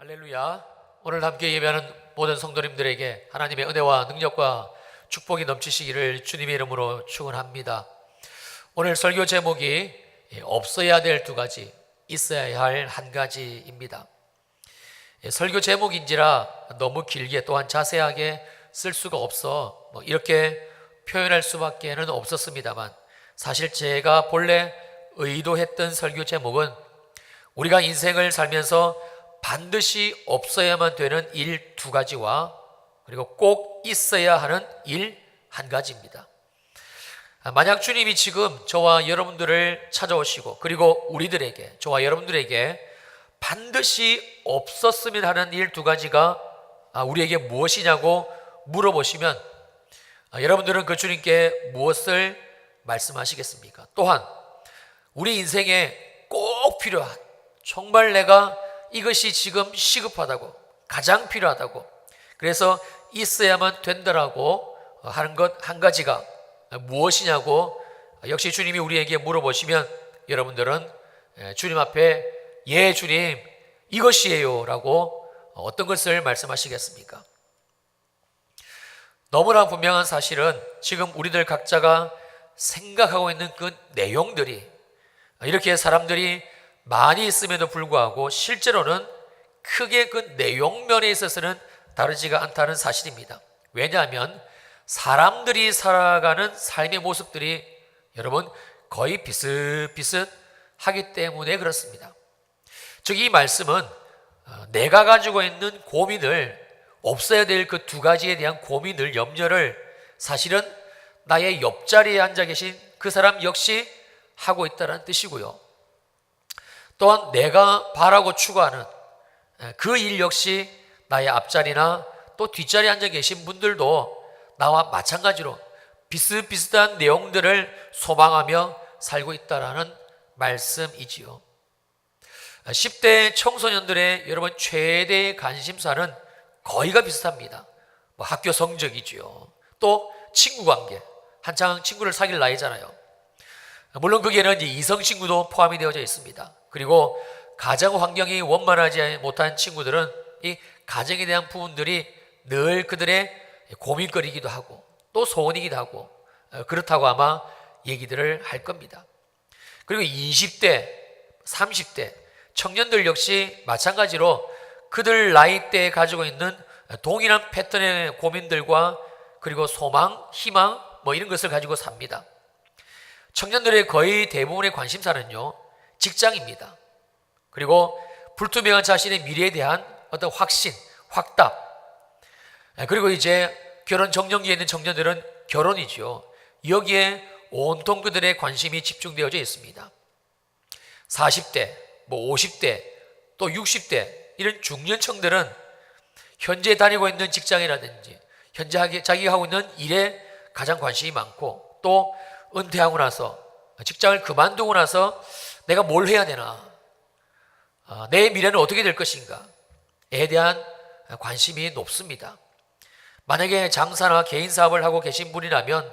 할렐루야. 오늘 함께 예배하는 모든 성도님들에게 하나님의 은혜와 능력과 축복이 넘치시기를 주님의 이름으로 축원합니다. 오늘 설교 제목이 없어야 될 두 가지, 있어야 할 한 가지입니다. 설교 제목인지라 너무 길게 또한 자세하게 쓸 수가 없어 이렇게 표현할 수밖에는 없었습니다만, 사실 제가 본래 의도했던 설교 제목은 우리가 인생을 살면서 반드시 없어야만 되는 일 두 가지와 그리고 꼭 있어야 하는 일 한 가지입니다. 만약 주님이 지금 저와 여러분들을 찾아오시고 그리고 우리들에게, 저와 여러분들에게 반드시 없었으면 하는 일 두 가지가 우리에게 무엇이냐고 물어보시면 여러분들은 그 주님께 무엇을 말씀하시겠습니까? 또한 우리 인생에 꼭 필요한, 정말 내가 이것이 지금 시급하다고, 가장 필요하다고, 그래서 있어야만 된다라고 하는 것 한 가지가 무엇이냐고 역시 주님이 우리에게 물어보시면 여러분들은 주님 앞에 예 주님 이것이에요 라고 어떤 것을 말씀하시겠습니까? 너무나 분명한 사실은 지금 우리들 각자가 생각하고 있는 그 내용들이 이렇게 사람들이 많이 있음에도 불구하고 실제로는 크게 그 내용면에 있어서는 다르지가 않다는 사실입니다. 왜냐하면 사람들이 살아가는 삶의 모습들이 여러분 거의 비슷비슷하기 때문에 그렇습니다. 즉 이 말씀은 내가 가지고 있는 고민을, 없어야 될 그 두 가지에 대한 고민을, 염려를 사실은 나의 옆자리에 앉아 계신 그 사람 역시 하고 있다는 뜻이고요. 또한 내가 바라고 추구하는 그 일 역시 나의 앞자리나 또 뒷자리에 앉아 계신 분들도 나와 마찬가지로 비슷비슷한 내용들을 소망하며 살고 있다는 말씀이지요. 10대 청소년들의 여러분 최대의 관심사는 거의가 비슷합니다. 학교 성적이지요. 또 친구 관계, 한창 친구를 사귈 나이잖아요. 물론 거기에는 이성 친구도 포함이 되어져 있습니다. 그리고 가정 환경이 원만하지 못한 친구들은 이 가정에 대한 부분들이 늘 그들의 고민거리이기도 하고 또 소원이기도 하고 그렇다고 아마 얘기들을 할 겁니다. 그리고 20대, 30대 청년들 역시 마찬가지로 그들 나이대에 가지고 있는 동일한 패턴의 고민들과 그리고 소망, 희망 이런 것을 가지고 삽니다. 청년들의 거의 대부분의 관심사는요 직장입니다. 그리고 불투명한 자신의 미래에 대한 어떤 확신, 확답. 그리고 이제 결혼 정년기에 있는 청년들은 결혼이죠. 여기에 온통 그들의 관심이 집중되어져 있습니다. 40대, 50대, 또 60대 이런 중년층들은 현재 다니고 있는 직장이라든지 현재 자기가 하고 있는 일에 가장 관심이 많고, 또 은퇴하고 나서 직장을 그만두고 나서 내가 뭘 해야 되나, 내 미래는 어떻게 될 것인가에 대한 관심이 높습니다. 만약에 장사나 개인 사업을 하고 계신 분이라면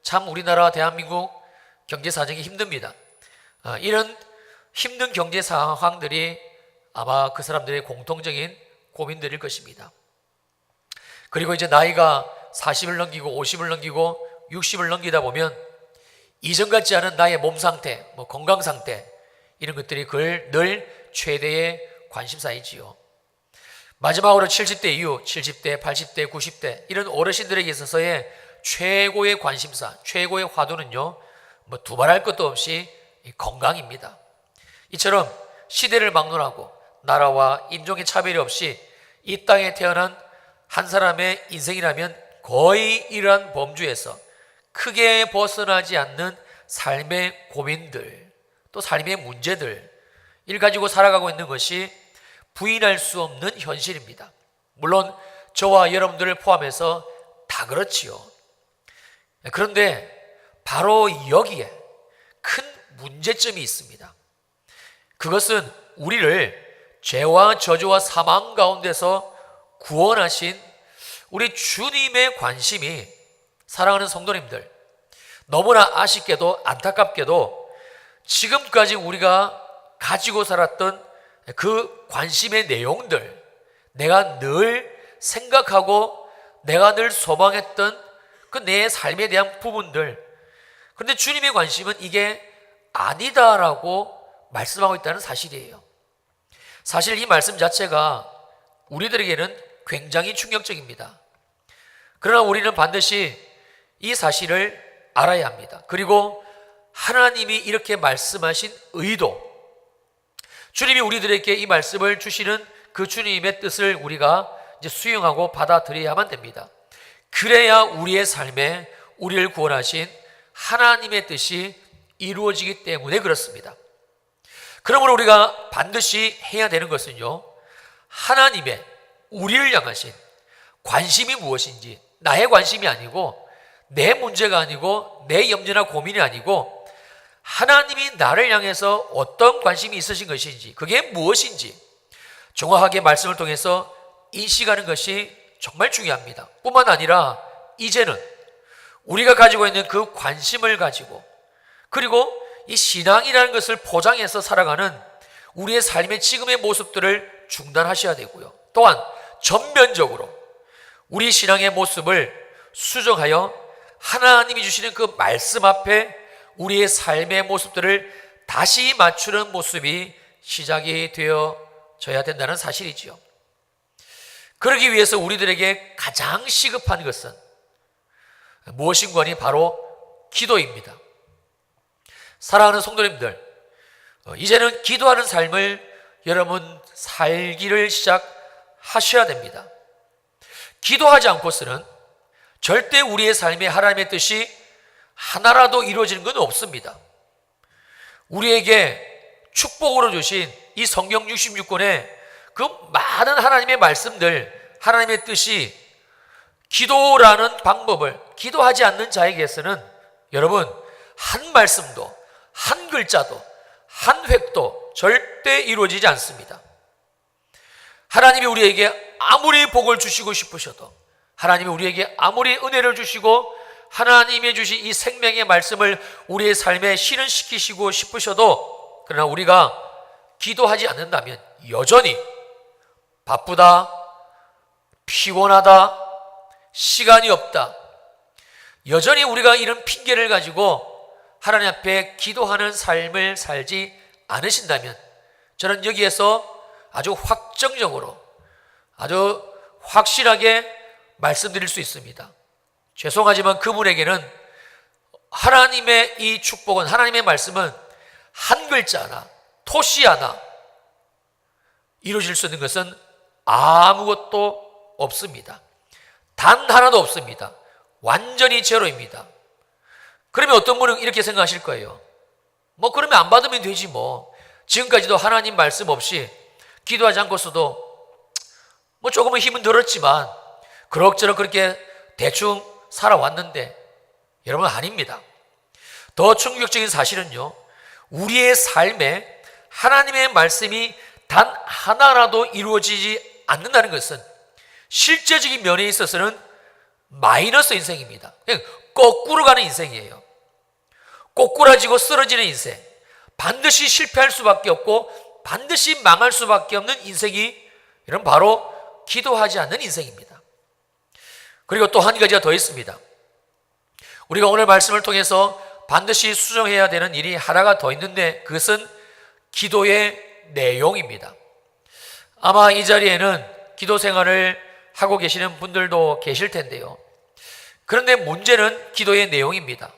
참 우리나라 대한민국 경제 사정이 힘듭니다. 이런 힘든 경제 상황들이 아마 그 사람들의 공통적인 고민들일 것입니다. 그리고 이제 나이가 40을 넘기고 50을 넘기고 60을 넘기다 보면 이전 같지 않은 나의 몸 상태, 건강 상태 이런 것들이 늘 최대의 관심사이지요. 마지막으로 70대 이후 70대, 80대, 90대 이런 어르신들에게 있어서의 최고의 관심사, 최고의 화두는요 두말할 것도 없이 건강입니다. 이처럼 시대를 막론하고 나라와 인종의 차별이 없이 이 땅에 태어난 한 사람의 인생이라면 거의 이러한 범주에서 크게 벗어나지 않는 삶의 고민들, 또 삶의 문제들 을 가지고 살아가고 있는 것이 부인할 수 없는 현실입니다. 물론 저와 여러분들을 포함해서 다 그렇지요. 그런데 바로 여기에 큰 문제점이 있습니다. 그것은 우리를 죄와 저주와 사망 가운데서 구원하신 우리 주님의 관심이, 사랑하는 성도님들, 너무나 아쉽게도 안타깝게도 지금까지 우리가 가지고 살았던 그 관심의 내용들, 내가 늘 생각하고 내가 늘 소망했던 그 내 삶에 대한 부분들, 그런데 주님의 관심은 이게 아니다라고 말씀하고 있다는 사실이에요. 사실 이 말씀 자체가 우리들에게는 굉장히 충격적입니다. 그러나 우리는 반드시 이 사실을 알아야 합니다. 그리고 하나님이 이렇게 말씀하신 의도, 주님이 우리들에게 이 말씀을 주시는 그 주님의 뜻을 우리가 이제 수용하고 받아들여야만 됩니다. 그래야 우리의 삶에 우리를 구원하신 하나님의 뜻이 이루어지기 때문에 그렇습니다. 그러므로 우리가 반드시 해야 되는 것은요, 하나님의 우리를 향하신 관심이 무엇인지, 나의 관심이 아니고 내 문제가 아니고 내 염려나 고민이 아니고 하나님이 나를 향해서 어떤 관심이 있으신 것인지, 그게 무엇인지 정확하게 말씀을 통해서 인식하는 것이 정말 중요합니다. 뿐만 아니라 이제는 우리가 가지고 있는 그 관심을 가지고, 그리고 이 신앙이라는 것을 포장해서 살아가는 우리의 삶의 지금의 모습들을 중단하셔야 되고요. 또한 전면적으로 우리 신앙의 모습을 수정하여 하나님이 주시는 그 말씀 앞에 우리의 삶의 모습들을 다시 맞추는 모습이 시작이 되어져야 된다는 사실이지요. 그러기 위해서 우리들에게 가장 시급한 것은 무엇인가니 바로 기도입니다. 사랑하는 성도님들, 이제는 기도하는 삶을 여러분 살기를 시작하셔야 됩니다. 기도하지 않고서는 절대 우리의 삶에 하나님의 뜻이 하나라도 이루어지는 건 없습니다. 우리에게 축복으로 주신 이 성경 66권의 그 많은 하나님의 말씀들, 하나님의 뜻이 기도라는 방법을 기도하지 않는 자에게서는 여러분 한 말씀도, 한 글자도, 한 획도 절대 이루어지지 않습니다. 하나님이 우리에게 아무리 복을 주시고 싶으셔도, 하나님이 우리에게 아무리 은혜를 주시고 하나님이 주신 이 생명의 말씀을 우리의 삶에 실현시키시고 싶으셔도, 그러나 우리가 기도하지 않는다면 여전히 바쁘다, 피곤하다, 시간이 없다, 여전히 우리가 이런 핑계를 가지고 하나님 앞에 기도하는 삶을 살지 않으신다면 저는 여기에서 아주 확정적으로, 아주 확실하게 말씀드릴 수 있습니다. 죄송하지만 그분에게는 하나님의 이 축복은, 하나님의 말씀은 한 글자 하나, 토시 하나 이루어질 수 있는 것은 아무것도 없습니다. 단 하나도 없습니다. 완전히 제로입니다. 그러면 어떤 분은 이렇게 생각하실 거예요. 뭐 그러면 안 받으면 되지 뭐. 지금까지도 하나님 말씀 없이 기도하지 않고서도 뭐 조금은 힘은 들었지만 그럭저럭 그렇게 대충 살아왔는데, 여러분 아닙니다. 더 충격적인 사실은요, 우리의 삶에 하나님의 말씀이 단 하나라도 이루어지지 않는다는 것은 실제적인 면에 있어서는 마이너스 인생입니다. 그냥 거꾸로 가는 인생이에요. 꼬꾸라지고 쓰러지는 인생, 반드시 실패할 수밖에 없고 반드시 망할 수밖에 없는 인생이 이런 바로 기도하지 않는 인생입니다. 그리고 또 한 가지가 더 있습니다. 우리가 오늘 말씀을 통해서 반드시 수정해야 되는 일이 하나가 더 있는데 그것은 기도의 내용입니다. 아마 이 자리에는 기도 생활을 하고 계시는 분들도 계실 텐데요. 그런데 문제는 기도의 내용입니다.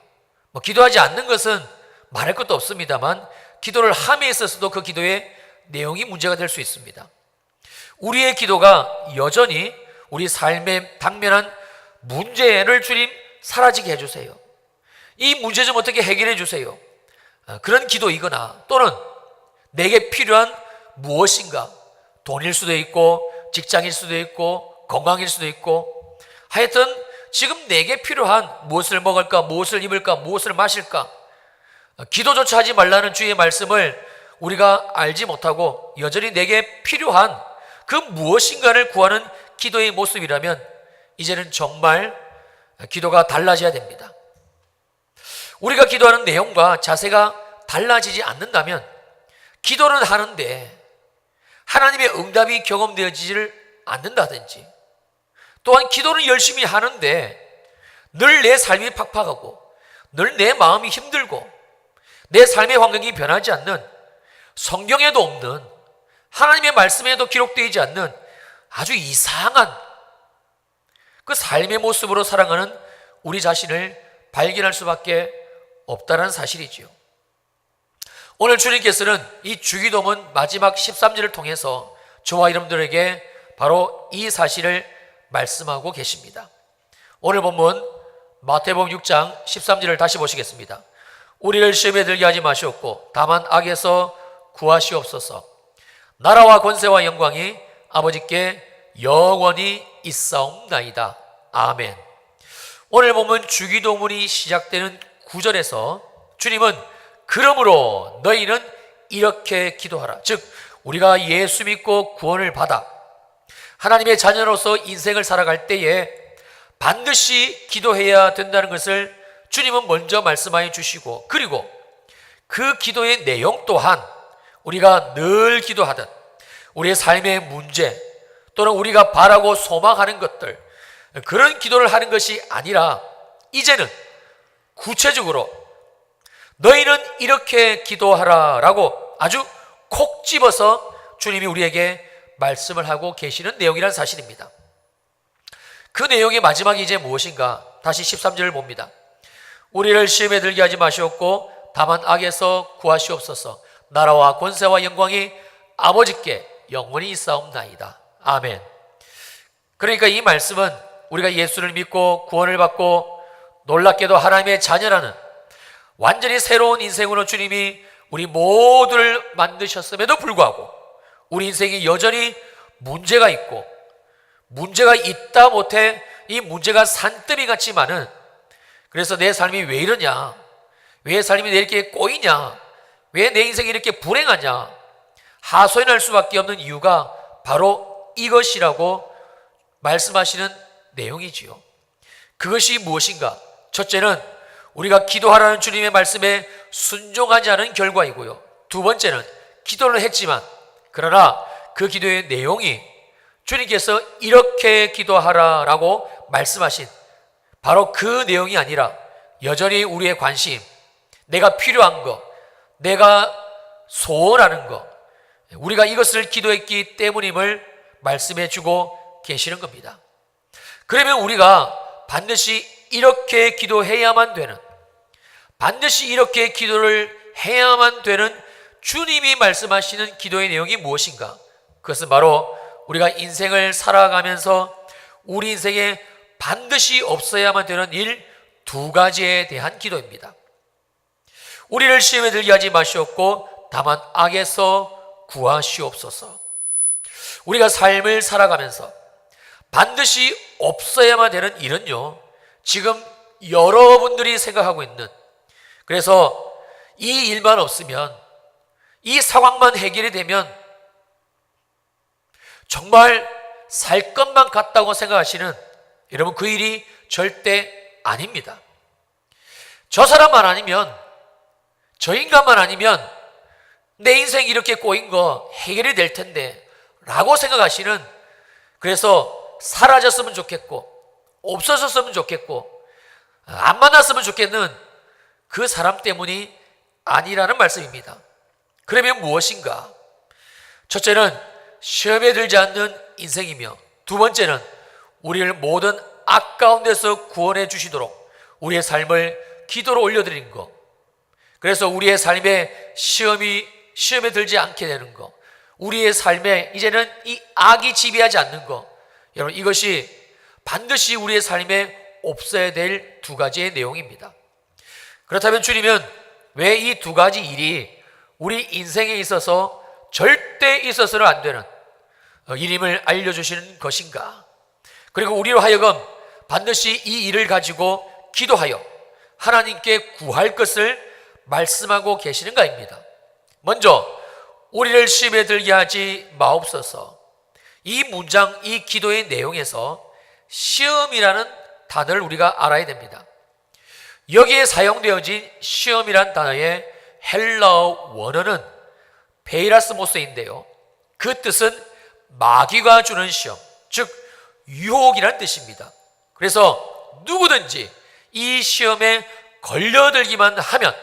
뭐 기도하지 않는 것은 말할 것도 없습니다만 기도를 함에 있어서도 그 기도의 내용이 문제가 될 수 있습니다. 우리의 기도가 여전히 우리 삶에 당면한 문제를 주님 사라지게 해주세요. 이 문제 좀 어떻게 해결해 주세요. 그런 기도이거나 또는 내게 필요한 무엇인가, 돈일 수도 있고 직장일 수도 있고 건강일 수도 있고, 하여튼 지금 내게 필요한 무엇을 먹을까, 무엇을 입을까, 무엇을 마실까, 기도조차 하지 말라는 주의 말씀을 우리가 알지 못하고 여전히 내게 필요한 그 무엇인가를 구하는 기도의 모습이라면 이제는 정말 기도가 달라져야 됩니다. 우리가 기도하는 내용과 자세가 달라지지 않는다면 기도는 하는데 하나님의 응답이 경험되어지질 않는다든지, 또한 기도를 열심히 하는데 늘 내 삶이 팍팍하고 늘 내 마음이 힘들고 내 삶의 환경이 변하지 않는, 성경에도 없는, 하나님의 말씀에도 기록되지 않는 아주 이상한 그 삶의 모습으로 살아가는 우리 자신을 발견할 수밖에 없다는 사실이지요. 오늘 주님께서는 이 주기도문 마지막 13절을 통해서 저와 여러분들에게 바로 이 사실을 말씀하고 계십니다. 오늘 본문 마태복음 6장 13절을 다시 보시겠습니다. 우리를 시험에 들게 하지 마시옵고 다만 악에서 구하시옵소서. 나라와 권세와 영광이 아버지께 영원히 있사옵나이다. 아멘. 오늘 보면 주기도문이 시작되는 9절에서 주님은 그러므로 너희는 이렇게 기도하라. 즉 우리가 예수 믿고 구원을 받아 하나님의 자녀로서 인생을 살아갈 때에 반드시 기도해야 된다는 것을 주님은 먼저 말씀하여 주시고, 그리고 그 기도의 내용 또한 우리가 늘 기도하듯 우리의 삶의 문제 또는 우리가 바라고 소망하는 것들, 그런 기도를 하는 것이 아니라 이제는 구체적으로 너희는 이렇게 기도하라 라고 아주 콕 집어서 주님이 우리에게 말씀을 하고 계시는 내용이라는 사실입니다. 그 내용의 마지막이 이제 무엇인가? 다시 13절을 봅니다. 우리를 시험에 들게 하지 마시옵고 다만 악에서 구하시옵소서. 나라와 권세와 영광이 아버지께 영원히 있사옵나이다. 아멘. 그러니까 이 말씀은 우리가 예수를 믿고 구원을 받고 놀랍게도 하나님의 자녀라는 완전히 새로운 인생으로 주님이 우리 모두를 만드셨음에도 불구하고 우리 인생이 여전히 문제가 있고, 문제가 있다 못해 이 문제가 산더미 같지만은, 그래서 내 삶이 왜 이러냐, 왜 삶이 이렇게 꼬이냐, 왜 내 인생이 이렇게 불행하냐 하소연할 수밖에 없는 이유가 바로 이것이라고 말씀하시는 내용이지요. 그것이 무엇인가? 첫째는 우리가 기도하라는 주님의 말씀에 순종하지 않은 결과이고요. 두 번째는 기도를 했지만 그러나 그 기도의 내용이 주님께서 이렇게 기도하라라고 말씀하신 바로 그 내용이 아니라 여전히 우리의 관심, 내가 필요한 것, 내가 소원하는 것, 우리가 이것을 기도했기 때문임을 말씀해 주고 계시는 겁니다. 그러면 우리가 반드시 이렇게 기도해야만 되는, 반드시 이렇게 기도를 해야만 되는 주님이 말씀하시는 기도의 내용이 무엇인가? 그것은 바로 우리가 인생을 살아가면서 우리 인생에 반드시 없어야만 되는 일 두 가지에 대한 기도입니다. 우리를 시험에 들게 하지 마시옵고 다만 악에서 구하시옵소서. 우리가 삶을 살아가면서 반드시 없어야만 되는 일은요, 지금 여러분들이 생각하고 있는, 그래서 이 일만 없으면, 이 상황만 해결이 되면 정말 살 것만 같다고 생각하시는 여러분, 그 일이 절대 아닙니다. 저 사람만 아니면, 저 인간만 아니면 내 인생이 이렇게 꼬인 거 해결이 될 텐데 라고 생각하시는, 그래서 사라졌으면 좋겠고 없어졌으면 좋겠고 안 만났으면 좋겠는 그 사람 때문이 아니라는 말씀입니다. 그러면 무엇인가? 첫째는 시험에 들지 않는 인생이며, 두 번째는 우리를 모든 악 가운데서 구원해 주시도록 우리의 삶을 기도로 올려드린 것, 그래서 우리의 삶에 시험에 들지 않게 되는 것, 우리의 삶에 이제는 이 악이 지배하지 않는 것, 여러분 이것이 반드시 우리의 삶에 없어야 될 두 가지의 내용입니다. 그렇다면 주님은 왜 이 두 가지 일이 우리 인생에 있어서 절대 있어서는 안 되는 일임을 알려주시는 것인가? 그리고 우리로 하여금 반드시 이 일을 가지고 기도하여 하나님께 구할 것을 말씀하고 계시는가입니다. 먼저 우리를 시험에 들게 하지 마옵소서. 이 문장, 이 기도의 내용에서 시험이라는 단어를 우리가 알아야 됩니다. 여기에 사용되어진 시험이란 단어의 헬라어 원어는 페이라스모스인데요, 그 뜻은 마귀가 주는 시험, 즉 유혹이란 뜻입니다. 그래서 누구든지 이 시험에 걸려들기만 하면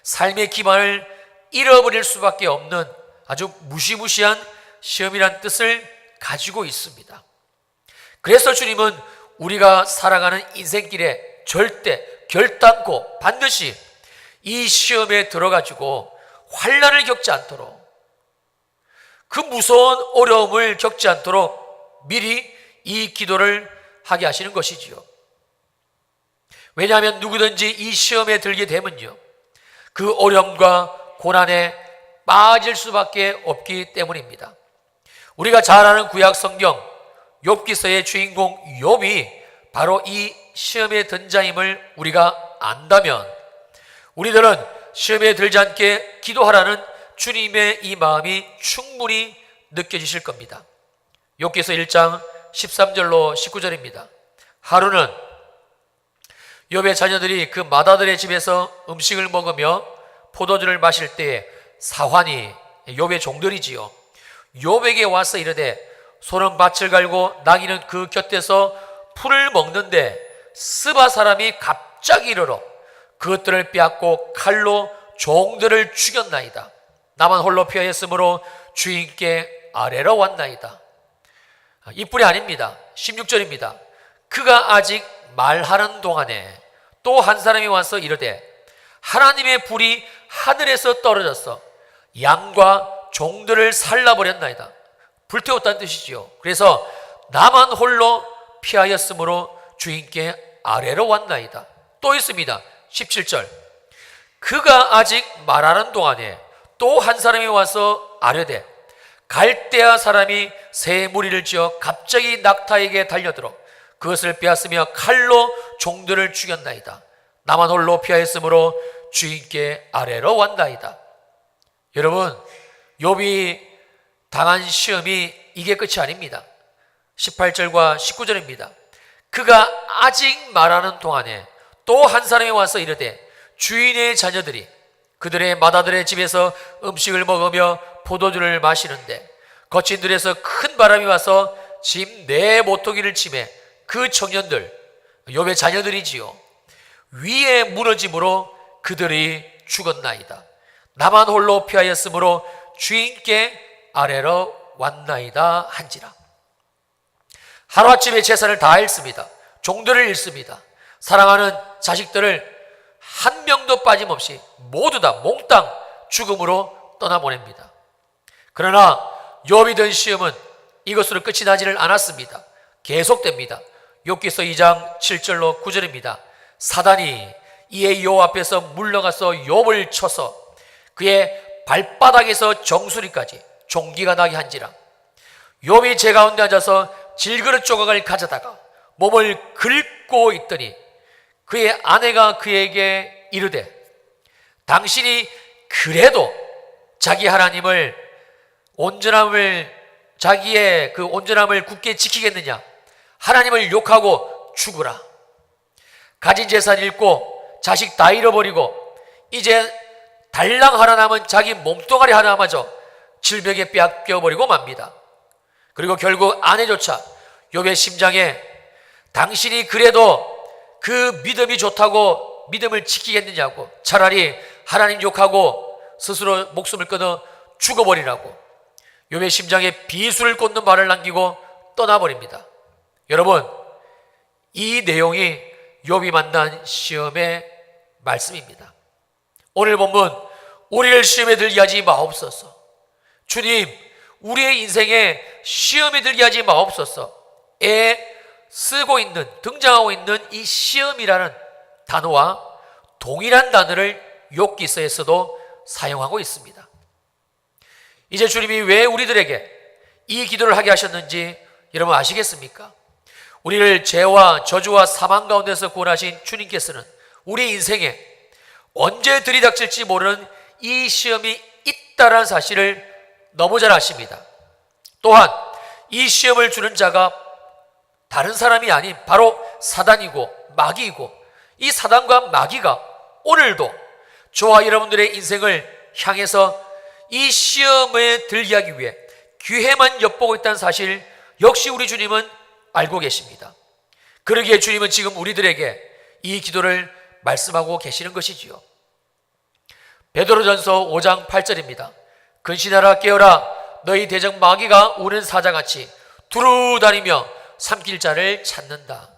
삶의 기반을 잃어버릴 수밖에 없는 아주 무시무시한 시험이란 뜻을 가지고 있습니다. 그래서 주님은 우리가 살아가는 인생길에 절대 결단코 반드시 이 시험에 들어가지고 환난을 겪지 않도록, 그 무서운 어려움을 겪지 않도록 미리 이 기도를 하게 하시는 것이지요. 왜냐하면 누구든지 이 시험에 들게 되면요, 그 어려움과 고난에 빠질 수밖에 없기 때문입니다. 우리가 잘 아는 구약 성경 욥기서의 주인공 욥이 바로 이 시험에 든 자임을 우리가 안다면 우리들은 시험에 들지 않게 기도하라는 주님의 이 마음이 충분히 느껴지실 겁니다. 욥기서 1장 13절로 19절입니다. 하루는 욥의 자녀들이 그 맏아들의 집에서 음식을 먹으며 포도주를 마실 때에 사환이, 욥의 종들이지요, 욥에게 와서 이르되 소는 밭을 갈고 나귀는 그 곁에서 풀을 먹는데 스바 사람이 갑자기 이르러 그것들을 빼앗고 칼로 종들을 죽였나이다. 나만 홀로 피하였으므로 주인께 아뢰러 왔나이다. 이뿐이 아닙니다. 16절입니다. 그가 아직 말하는 동안에 또 한 사람이 와서 이르되 하나님의 불이 하늘에서 떨어져서 양과 종들을 살라버렸나이다. 불태웠다는 뜻이지요. 그래서 나만 홀로 피하였으므로 주인께 아뢰러 왔나이다. 또 있습니다. 17절. 그가 아직 말하는 동안에 또 한 사람이 와서 아뢰되 갈대아 사람이 새 무리를 지어 갑자기 낙타에게 달려들어 그것을 빼앗으며 칼로 종들을 죽였나이다. 나만 홀로 피하였으므로 주인께 아뢰러 왔나이다. 여러분, 욥이 당한 시험이 이게 끝이 아닙니다. 18절과 19절입니다. 그가 아직 말하는 동안에 또 한 사람이 와서 이르되 주인의 자녀들이 그들의 맏아들의 집에서 음식을 먹으며 포도주를 마시는데 거친 들에서 큰 바람이 와서 집 네 모토기를 치매 그 청년들, 욥의 자녀들이지요, 위에 무너짐으로 그들이 죽었나이다. 나만 홀로 피하였으므로 주인께 아뢰러 왔나이다 한지라. 하루아침에 재산을 다 잃습니다. 종들을 잃습니다. 사랑하는 자식들을 한 명도 빠짐없이 모두 다 몽땅 죽음으로 떠나보냅니다. 그러나 욥이 든 시험은 이것으로 끝이 나지를 않았습니다. 계속됩니다. 욥기서 2장 7절로 9절입니다. 사단이 이에 욥 앞에서 물러가서 욥을 쳐서 그의 발바닥에서 정수리까지 종기가 나게 한지라. 욥이 제 가운데 앉아서 질그릇 조각을 가져다가 몸을 긁고 있더니 그의 아내가 그에게 이르되 당신이 그래도 자기 하나님을 자기의 그 온전함을 굳게 지키겠느냐? 하나님을 욕하고 죽으라. 가진 재산 잃고 자식 다 잃어버리고 이제 달랑 하나 남은 자기 몸뚱아리 하나마저 질병에 빼앗겨버리고 맙니다. 그리고 결국 아내조차 욥의 심장에 당신이 그래도 그 믿음이 좋다고 믿음을 지키겠느냐고, 차라리 하나님 욕하고 스스로 목숨을 끊어 죽어버리라고 욥의 심장에 비수를 꽂는 말을 남기고 떠나버립니다. 여러분, 이 내용이 욥이 만난 시험의 말씀입니다. 오늘 본문, 우리를 시험에 들게 하지 마옵소서. 주님, 우리의 인생에 시험에 들게 하지 마옵소서.에 쓰고 있는, 등장하고 있는 이 시험이라는 단어와 동일한 단어를 욥기서에서도 사용하고 있습니다. 이제 주님이 왜 우리들에게 이 기도를 하게 하셨는지 여러분 아시겠습니까? 우리를 죄와 저주와 사망 가운데서 구원하신 주님께서는 우리 인생에 언제 들이닥칠지 모르는 이 시험이 있다는 사실을 너무 잘 아십니다. 또한 이 시험을 주는 자가 다른 사람이 아닌 바로 사단이고 마귀이고, 이 사단과 마귀가 오늘도 저와 여러분들의 인생을 향해서 이 시험에 들게 하기 위해 기회만 엿보고 있다는 사실 역시 우리 주님은 알고 계십니다. 그러기에 주님은 지금 우리들에게 이 기도를 말씀하고 계시는 것이지요. 베드로전서 5장 8절입니다. 근신하라 깨어라 너희 대적 마귀가 우는 사자같이 두루 다니며 삼킬 자를 찾는다.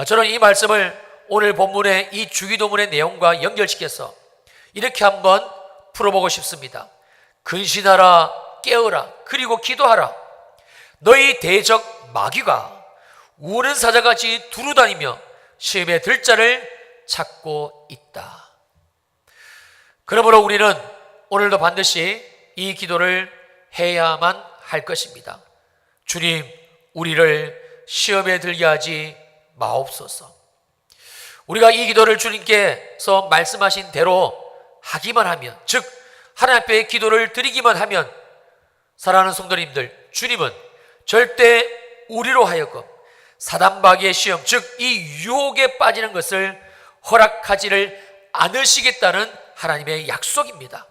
저는 이 말씀을 오늘 본문의 이 주기도문의 내용과 연결시켜서 이렇게 한번 풀어보고 싶습니다. 근신하라 깨어라 그리고 기도하라. 너희 대적 마귀가 우는 사자같이 두루 다니며 시험에 들 자를 찾고 있다. 그러므로 우리는 오늘도 반드시 이 기도를 해야만 할 것입니다. 주님, 우리를 시험에 들게 하지 마옵소서. 우리가 이 기도를 주님께서 말씀하신 대로 하기만 하면, 즉 하나님 앞에 기도를 드리기만 하면, 사랑하는 성도님들, 주님은 절대 우리로 하여금 사단마귀의 시험, 즉 이 유혹에 빠지는 것을 허락하지를 않으시겠다는 하나님의 약속입니다.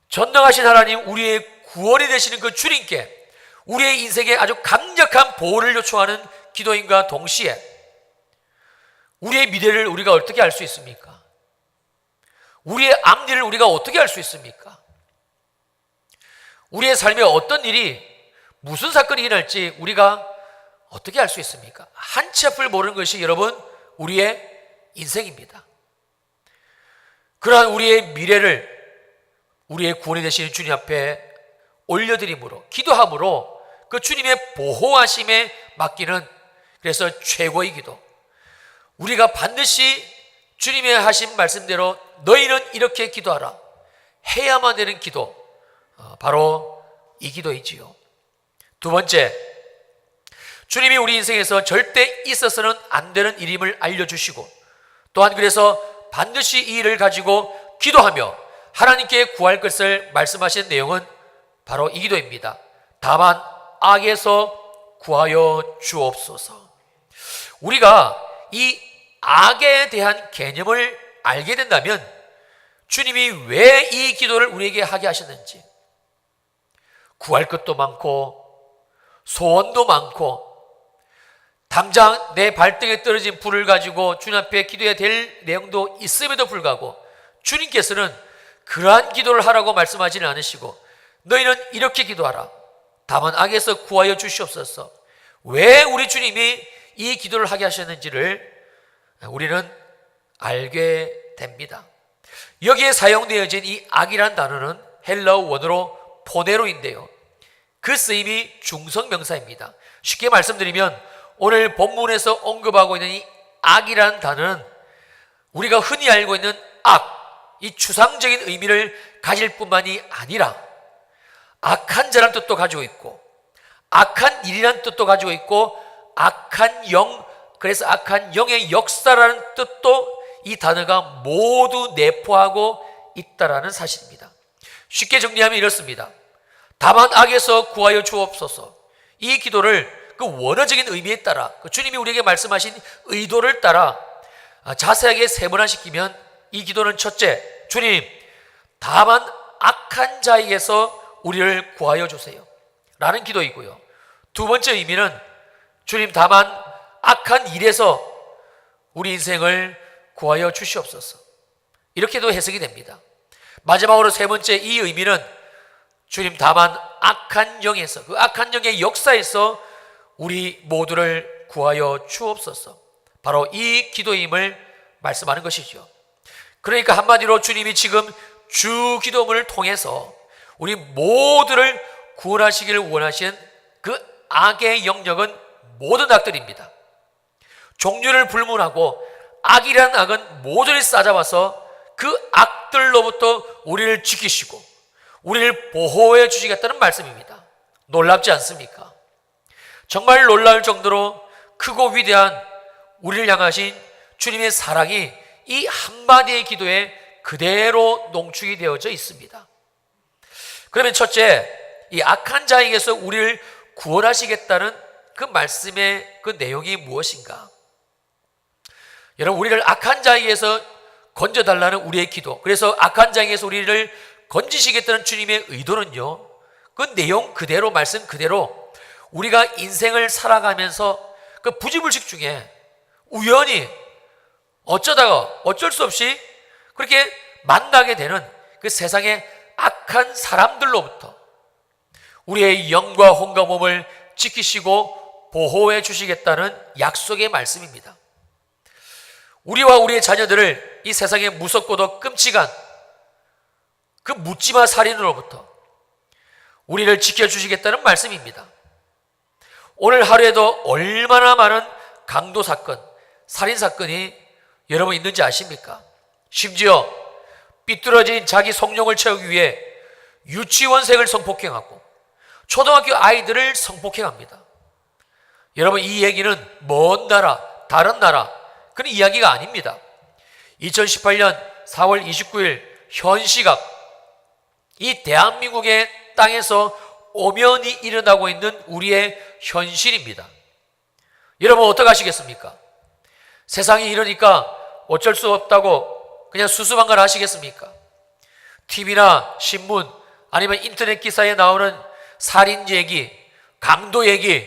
전능하신 하나님, 우리의 구원이 되시는 그 주님께 우리의 인생에 아주 강력한 보호를 요청하는 기도인과 동시에 우리의 미래를 우리가 어떻게 알 수 있습니까? 우리의 앞일을 우리가 어떻게 알 수 있습니까? 우리의 삶에 어떤 일이, 무슨 사건이 일어날지 우리가 어떻게 알 수 있습니까? 한 치 앞을 모르는 것이 여러분 우리의 인생입니다. 그러한 우리의 미래를 우리의 구원이 되시는 주님 앞에 올려드림으로, 기도함으로 그 주님의 보호하심에 맡기는, 그래서 최고의 기도, 우리가 반드시 주님의 하신 말씀대로 너희는 이렇게 기도하라 해야만 되는 기도, 바로 이 기도이지요. 두 번째, 주님이 우리 인생에서 절대 있어서는 안 되는 일임을 알려주시고, 또한 그래서 반드시 이 일을 가지고 기도하며 하나님께 구할 것을 말씀하신 내용은 바로 이 기도입니다. 다만 악에서 구하여 주옵소서. 우리가 이 악에 대한 개념을 알게 된다면 주님이 왜 이 기도를 우리에게 하게 하셨는지, 구할 것도 많고 소원도 많고 당장 내 발등에 떨어진 불을 가지고 주님 앞에 기도해야 될 내용도 있음에도 불구하고 주님께서는 그러한 기도를 하라고 말씀하지는 않으시고 너희는 이렇게 기도하라, 다만 악에서 구하여 주시옵소서. 왜 우리 주님이 이 기도를 하게 하셨는지를 우리는 알게 됩니다. 여기에 사용되어진 이 악이란 단어는 헬라어 원어로 포네로인데요, 그 쓰임이 중성명사입니다. 쉽게 말씀드리면 오늘 본문에서 언급하고 있는 이 악이라는 단어는 우리가 흔히 알고 있는 악, 이 추상적인 의미를 가질 뿐만이 아니라 악한 자라는 뜻도 가지고 있고 악한 일이라는 뜻도 가지고 있고 악한 영, 그래서 악한 영의 역사라는 뜻도 이 단어가 모두 내포하고 있다라는 사실입니다. 쉽게 정리하면 이렇습니다. 다만 악에서 구하여 주옵소서. 이 기도를 그 원어적인 의미에 따라, 그 주님이 우리에게 말씀하신 의도를 따라 자세하게 세분화시키면 이 기도는 첫째, 주님, 다만 악한 자에게서 우리를 구하여 주세요 라는 기도이고요. 두 번째 의미는 주님, 다만 악한 일에서 우리 인생을 구하여 주시옵소서, 이렇게도 해석이 됩니다. 마지막으로 세 번째, 이 의미는 주님, 다만 악한 영에서, 그 악한 영의 역사에서 우리 모두를 구하여 주옵소서, 바로 이 기도임을 말씀하는 것이죠. 그러니까 한마디로 주님이 지금 주 기도문을 통해서 우리 모두를 구원하시기를 원하시는 그 악의 영역은 모든 악들입니다. 종류를 불문하고 악이라는 악은 모조리 싸잡아서 그 악들로부터 우리를 지키시고 우리를 보호해 주시겠다는 말씀입니다. 놀랍지 않습니까? 정말 놀라울 정도로 크고 위대한 우리를 향하신 주님의 사랑이 이 한마디의 기도에 그대로 농축이 되어져 있습니다. 그러면 첫째, 이 악한 자에게서 우리를 구원하시겠다는 그 말씀의 그 내용이 무엇인가? 여러분, 우리를 악한 자에게서 건져달라는 우리의 기도, 그래서 악한 자에게서 우리를 건지시겠다는 주님의 의도는요, 그 내용 그대로, 말씀 그대로 우리가 인생을 살아가면서 그 부지불식 중에 우연히 어쩌다가 어쩔 수 없이 그렇게 만나게 되는 그 세상의 악한 사람들로부터 우리의 영과 혼과 몸을 지키시고 보호해 주시겠다는 약속의 말씀입니다. 우리와 우리의 자녀들을 이 세상의 무섭고도 끔찍한 그 묻지마 살인으로부터 우리를 지켜주시겠다는 말씀입니다. 오늘 하루에도 얼마나 많은 강도 사건, 살인 사건이 여러분 있는지 아십니까? 심지어 삐뚤어진 자기 성령을 채우기 위해 유치원생을 성폭행하고 초등학교 아이들을 성폭행합니다. 여러분, 이 얘기는 먼 나라, 다른 나라 그런 이야기가 아닙니다. 2018년 4월 29일 현 시각 이 대한민국의 땅에서 오면이 일어나고 있는 우리의 현실입니다. 여러분, 어떡하시겠습니까? 세상이 이러니까 어쩔 수 없다고 그냥 수수방관 하시겠습니까? TV나 신문 아니면 인터넷 기사에 나오는 살인 얘기, 강도 얘기,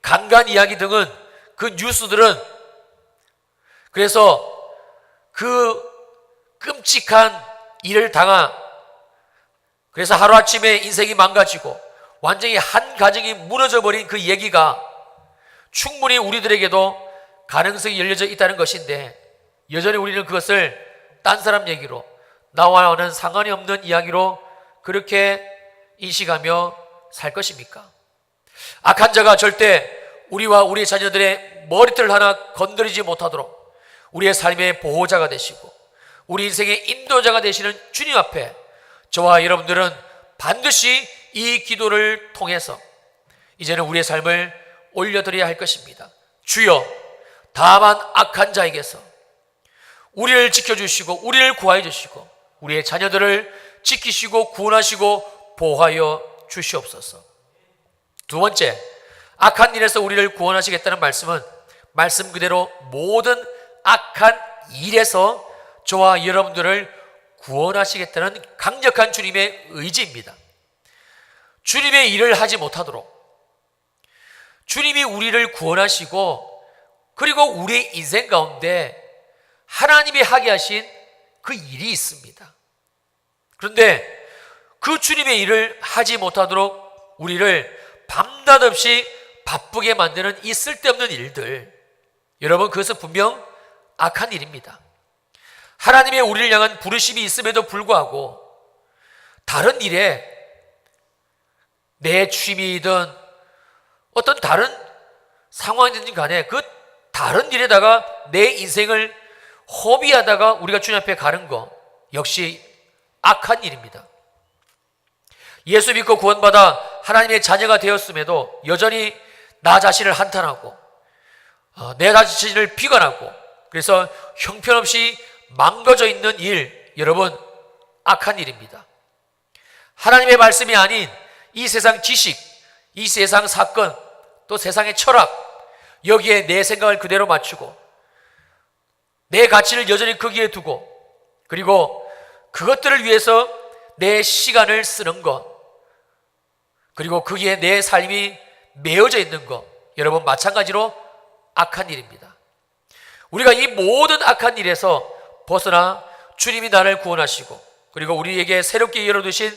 강간 이야기 등은 그 뉴스들은 그래서 그 끔찍한 일을 당한, 그래서 하루아침에 인생이 망가지고 완전히 한 가정이 무너져 버린 그 얘기가 충분히 우리들에게도 가능성이 열려져 있다는 것인데, 여전히 우리는 그것을 딴 사람 얘기로, 나와는 상관이 없는 이야기로 그렇게 인식하며 살 것입니까? 악한 자가 절대 우리와 우리 자녀들의 머리털 하나 건드리지 못하도록 우리의 삶의 보호자가 되시고 우리 인생의 인도자가 되시는 주님 앞에 저와 여러분들은 반드시 이 기도를 통해서 이제는 우리의 삶을 올려드려야 할 것입니다. 주여, 다만 악한 자에게서 우리를 지켜주시고 우리를 구하여 주시고 우리의 자녀들을 지키시고 구원하시고 보호하여 주시옵소서. 두 번째, 악한 일에서 우리를 구원하시겠다는 말씀은 말씀 그대로 모든 악한 일에서 저와 여러분들을 구원하시겠다는 강력한 주님의 의지입니다. 주님의 일을 하지 못하도록 주님이 우리를 구원하시고 그리고 우리의 인생 가운데 하나님이 하게 하신 그 일이 있습니다. 그런데 그 주님의 일을 하지 못하도록 우리를 밤낮 없이 바쁘게 만드는 이 쓸데없는 일들, 여러분, 그것은 분명 악한 일입니다. 하나님의 우리를 향한 부르심이 있음에도 불구하고 다른 일에 내 취미이든 어떤 다른 상황이든지 간에 그 다른 일에다가 내 인생을 허비하다가 우리가 주님 앞에 가는 거 역시 악한 일입니다. 예수 믿고 구원받아 하나님의 자녀가 되었음에도 여전히 나 자신을 한탄하고 내 자신을 비관하고 그래서 형편없이 망가져 있는 일, 여러분, 악한 일입니다. 하나님의 말씀이 아닌 이 세상 지식, 이 세상 사건, 또 세상의 철학, 여기에 내 생각을 그대로 맞추고 내 가치를 여전히 거기에 두고 그리고 그것들을 위해서 내 시간을 쓰는 것, 그리고 거기에 내 삶이 매어져 있는 것, 여러분, 마찬가지로 악한 일입니다. 우리가 이 모든 악한 일에서 벗어나 주님이 나를 구원하시고 그리고 우리에게 새롭게 열어두신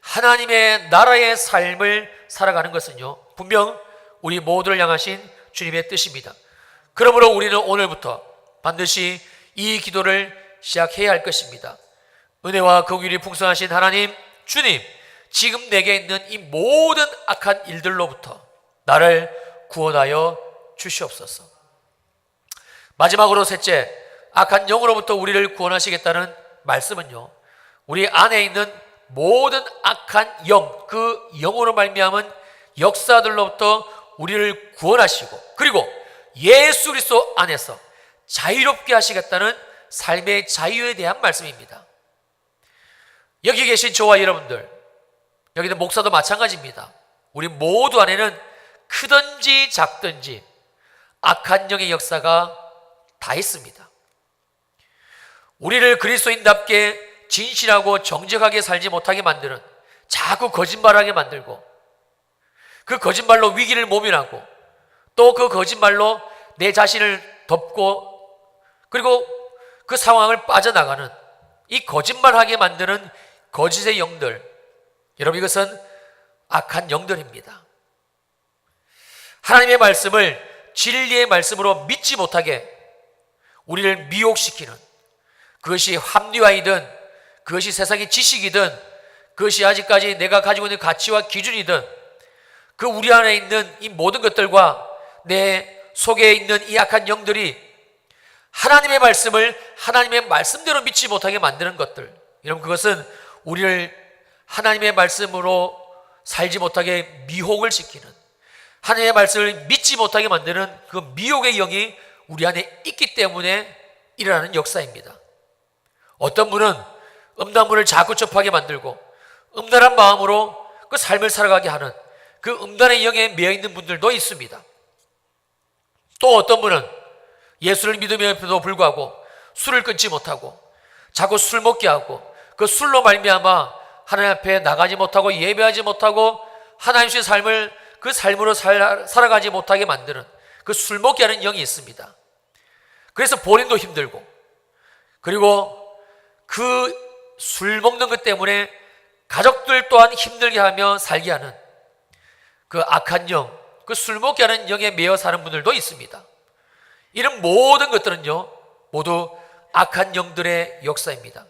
하나님의 나라의 삶을 살아가는 것은요, 분명 우리 모두를 향하신 주님의 뜻입니다. 그러므로 우리는 오늘부터 반드시 이 기도를 시작해야 할 것입니다. 은혜와 긍휼이 풍성하신 하나님, 주님, 지금 내게 있는 이 모든 악한 일들로부터 나를 구원하여 주시옵소서. 마지막으로 셋째, 악한 영으로부터 우리를 구원하시겠다는 말씀은요, 우리 안에 있는 모든 악한 영, 그 영으로 말미암은 역사들로부터 우리를 구원하시고 그리고 예수 그리스도 안에서 자유롭게 하시겠다는 삶의 자유에 대한 말씀입니다. 여기 계신 저와 여러분들, 여기는 목사도 마찬가지입니다. 우리 모두 안에는 크든지 작든지 악한 영의 역사가 다 있습니다. 우리를 그리스도인답게 진실하고 정직하게 살지 못하게 만드는 자꾸 거짓말하게 만들고 그 거짓말로 위기를 모면하고 또 그 거짓말로 내 자신을 덮고 그리고 그 상황을 빠져나가는 이 거짓말하게 만드는 거짓의 영들, 여러분 이것은 악한 영들입니다. 하나님의 말씀을 진리의 말씀으로 믿지 못하게 우리를 미혹시키는, 그것이 합리화이든 그것이 세상의 지식이든 그것이 아직까지 내가 가지고 있는 가치와 기준이든 그 우리 안에 있는 이 모든 것들과 내 속에 있는 이 악한 영들이 하나님의 말씀을 하나님의 말씀대로 믿지 못하게 만드는 것들, 여러분 그것은 우리를 하나님의 말씀으로 살지 못하게 미혹을 시키는, 하나님의 말씀을 믿지 못하게 만드는 그 미혹의 영이 우리 안에 있기 때문에 일어나는 역사입니다. 어떤 분은 음란물을 자꾸 접하게 만들고 음란한 마음으로 그 삶을 살아가게 하는 그 음란의 영에 매여있는 분들도 있습니다. 또 어떤 분은 예수를 믿음에도 불구하고 술을 끊지 못하고 자꾸 술 먹게 하고 그 술로 말미암아 하나님 앞에 나가지 못하고 예배하지 못하고 하나님의 삶을 그 삶으로 살아가지 못하게 만드는 그 술 먹게 하는 영이 있습니다. 그래서 본인도 힘들고 그리고 그 술 먹는 것 때문에 가족들 또한 힘들게 하며 살게 하는 그 악한 영, 그 술 먹게 하는 영에 매여 사는 분들도 있습니다. 이런 모든 것들은요 모두 악한 영들의 역사입니다.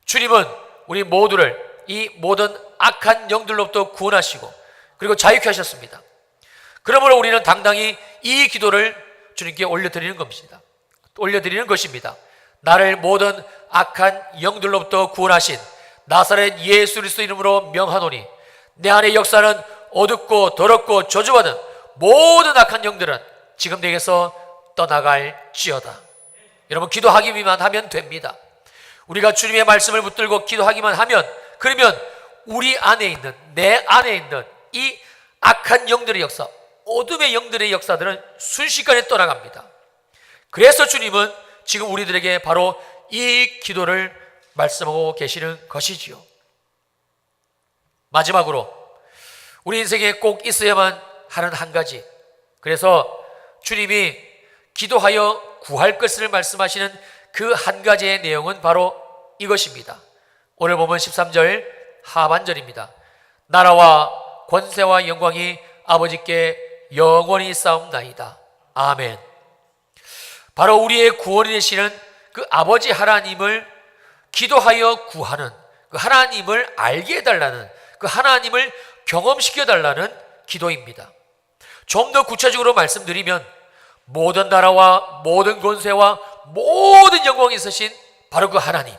주님은 우리 모두를 이 모든 악한 영들로부터 구원하시고 그리고 자유케 하셨습니다. 그러므로 우리는 당당히 이 기도를 주님께 올려드리는 것입니다. 나를 모든 악한 영들로부터 구원하신 나사렛 예수 그리스도 이름으로 명하노니 내 안의 역사는 어둡고 더럽고 저주받은 모든 악한 영들은 지금 내게서 떠나갈지어다. 여러분 기도하기만 하면 됩니다. 우리가 주님의 말씀을 붙들고 기도하기만 하면, 그러면 우리 안에 있는, 내 안에 있는 이 악한 영들의 역사, 어둠의 영들의 역사들은 순식간에 떠나갑니다. 그래서 주님은 지금 우리들에게 바로 이 기도를 말씀하고 계시는 것이지요. 마지막으로 우리 인생에 꼭 있어야만 하는 한 가지, 그래서 주님이 기도하여 구할 것을 말씀하시는 그 한 가지의 내용은 바로 이것입니다. 오늘 보면 13절 하반절입니다. 나라와 권세와 영광이 아버지께 영원히 싸움나이다. 아멘. 바로 우리의 구원이 되시는 그 아버지 하나님을 기도하여 구하는, 그 하나님을 알게 해달라는, 그 하나님을 경험시켜 달라는 기도입니다. 좀 더 구체적으로 말씀드리면 모든 나라와 모든 권세와 모든 영광이 있으신 바로 그 하나님,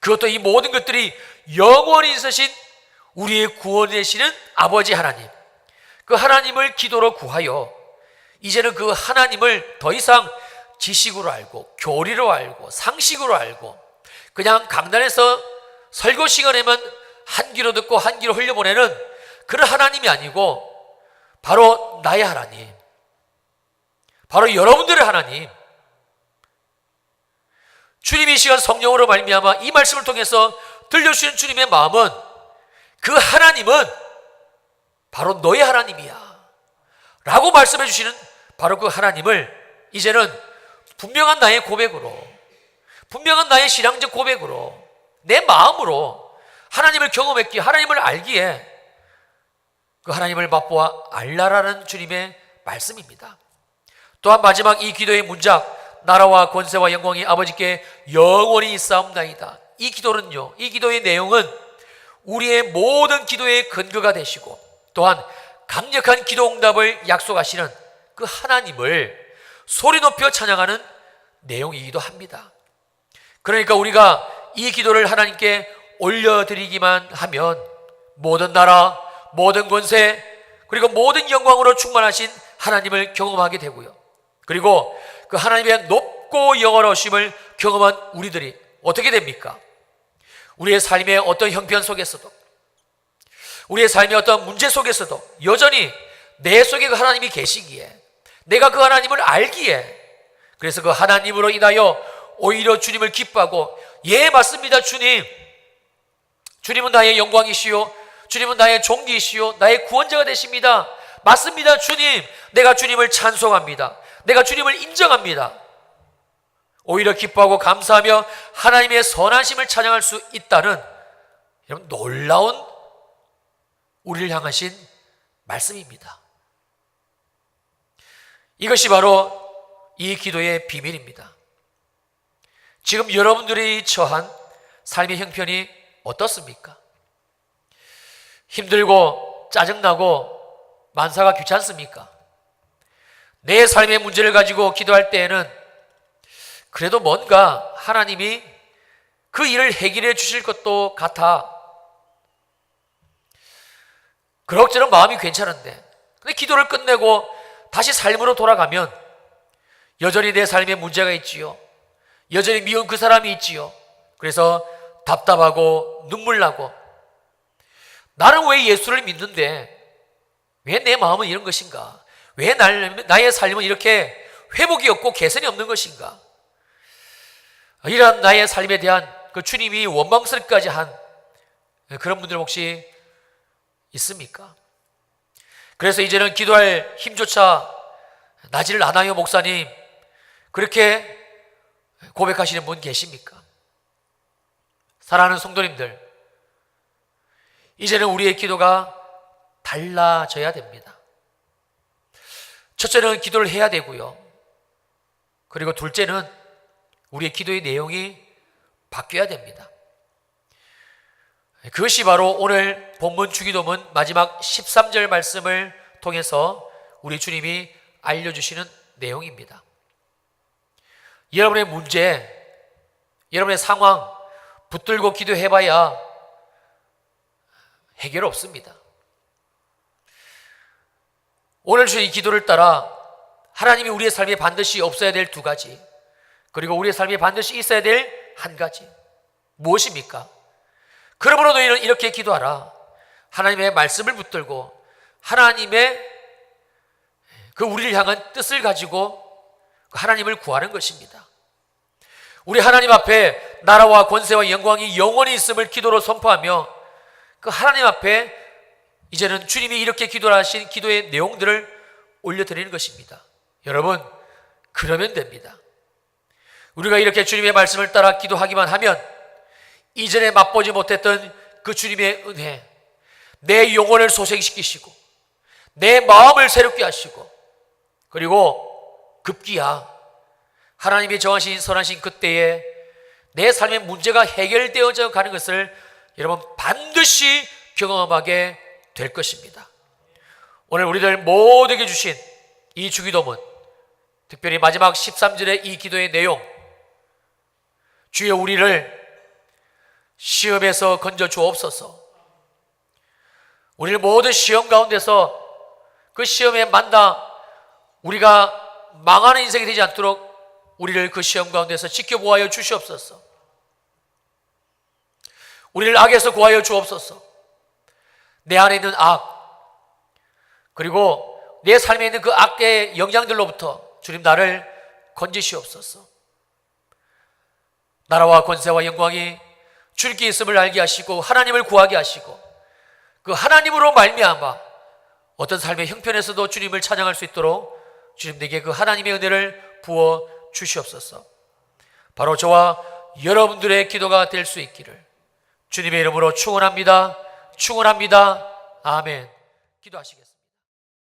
그것도 이 모든 것들이 영원히 있으신 우리의 구원이 되시는 아버지 하나님, 그 하나님을 기도로 구하여 이제는 그 하나님을 더 이상 지식으로 알고 교리로 알고 상식으로 알고 그냥 강단에서 설교 시간에만 한 귀로 듣고 한 귀로 흘려보내는 그런 하나님이 아니고 바로 나의 하나님, 바로 여러분들의 하나님, 주님이 이 시간 성령으로 말미암아 이 말씀을 통해서 들려주시는 주님의 마음은 그 하나님은 바로 너의 하나님이야 라고 말씀해 주시는 바로 그 하나님을 이제는 분명한 나의 고백으로, 분명한 나의 신앙적 고백으로, 내 마음으로 하나님을 경험했기에, 하나님을 알기에 그 하나님을 맛보아 알라라는 주님의 말씀입니다. 또한 마지막 이 기도의 문장, 나라와 권세와 영광이 아버지께 영원히 싸움나이다. 이 기도는요, 이 기도의 내용은 우리의 모든 기도의 근거가 되시고 또한 강력한 기도 응답을 약속하시는 그 하나님을 소리 높여 찬양하는 내용이기도 합니다. 그러니까 우리가 이 기도를 하나님께 올려드리기만 하면 모든 나라, 모든 권세, 그리고 모든 영광으로 충만하신 하나님을 경험하게 되고요. 그리고 그 하나님의 높고 영원하심을 경험한 우리들이 어떻게 됩니까? 우리의 삶의 어떤 형편 속에서도, 우리의 삶의 어떤 문제 속에서도 여전히 내 속에 그 하나님이 계시기에, 내가 그 하나님을 알기에, 그래서 그 하나님으로 인하여 오히려 주님을 기뻐하고, 예 맞습니다 주님, 주님은 나의 영광이시요 주님은 나의 종기이시요 나의 구원자가 되십니다. 맞습니다. 주님, 내가 주님을 찬송합니다. 내가 주님을 인정합니다. 오히려 기뻐하고 감사하며 하나님의 선하심을 찬양할 수 있다는 이런 놀라운 우리를 향하신 말씀입니다. 이것이 바로 이 기도의 비밀입니다. 지금 여러분들이 처한 삶의 형편이 어떻습니까? 힘들고 짜증나고 만사가 귀찮습니까? 내 삶의 문제를 가지고 기도할 때에는 그래도 뭔가 하나님이 그 일을 해결해 주실 것도 같아. 그럭저럭 마음이 괜찮은데, 근데 기도를 끝내고 다시 삶으로 돌아가면 여전히 내 삶에 문제가 있지요. 여전히 미운 그 사람이 있지요. 그래서 답답하고 눈물 나고, 나는 왜 예수를 믿는데 왜 내 마음은 이런 것인가? 왜 나의 삶은 이렇게 회복이 없고 개선이 없는 것인가? 이러한 나의 삶에 대한 그 주님이 원망스럽기까지 한 그런 분들 혹시 있습니까? 그래서 이제는 기도할 힘조차 나지를 않아요, 목사님. 그렇게 고백하시는 분 계십니까? 사랑하는 성도님들, 이제는 우리의 기도가 달라져야 됩니다. 첫째는 기도를 해야 되고요. 그리고 둘째는 우리의 기도의 내용이 바뀌어야 됩니다. 그것이 바로 오늘 본문 주기도문 마지막 13절 말씀을 통해서 우리 주님이 알려주시는 내용입니다. 여러분의 문제, 여러분의 상황 붙들고 기도해봐야 해결 없습니다. 오늘 주의 기도를 따라 하나님이 우리의 삶에 반드시 없어야 될 두 가지, 그리고 우리의 삶에 반드시 있어야 될 한 가지, 무엇입니까? 그러므로 너희는 이렇게 기도하라. 하나님의 말씀을 붙들고 하나님의 그 우리를 향한 뜻을 가지고 하나님을 구하는 것입니다. 우리 하나님 앞에 나라와 권세와 영광이 영원히 있음을 기도로 선포하며 그 하나님 앞에 이제는 주님이 이렇게 기도하신 기도의 내용들을 올려드리는 것입니다. 여러분, 그러면 됩니다. 우리가 이렇게 주님의 말씀을 따라 기도하기만 하면 이전에 맛보지 못했던 그 주님의 은혜, 내 영혼을 소생시키시고 내 마음을 새롭게 하시고, 그리고 급기야 하나님이 정하신 선하신 그때에 내 삶의 문제가 해결되어져 가는 것을 여러분 반드시 경험하게 될 것입니다. 오늘 우리들 모두에게 주신 이 주기도문, 특별히 마지막 13절의 이 기도의 내용, 주여 우리를 시험에서 건져 주옵소서. 우리를 모든 시험 가운데서 그 시험에 만나 우리가 망하는 인생이 되지 않도록 우리를 그 시험 가운데서 지켜보아여 주시옵소서. 우리를 악에서 구하여 주옵소서. 내 안에 있는 악, 그리고 내 삶에 있는 그 악의 영향들로부터 주님 나를 건지시옵소서. 나라와 권세와 영광이 주님께 있음을 알게 하시고 하나님을 구하게 하시고 그 하나님으로 말미암아 어떤 삶의 형편에서도 주님을 찬양할 수 있도록 주님 내게 그 하나님의 은혜를 부어 주시옵소서. 바로 저와 여러분들의 기도가 될 수 있기를 주님의 이름으로 축원합니다. 축원합니다. 아멘. 기도하시겠습니다.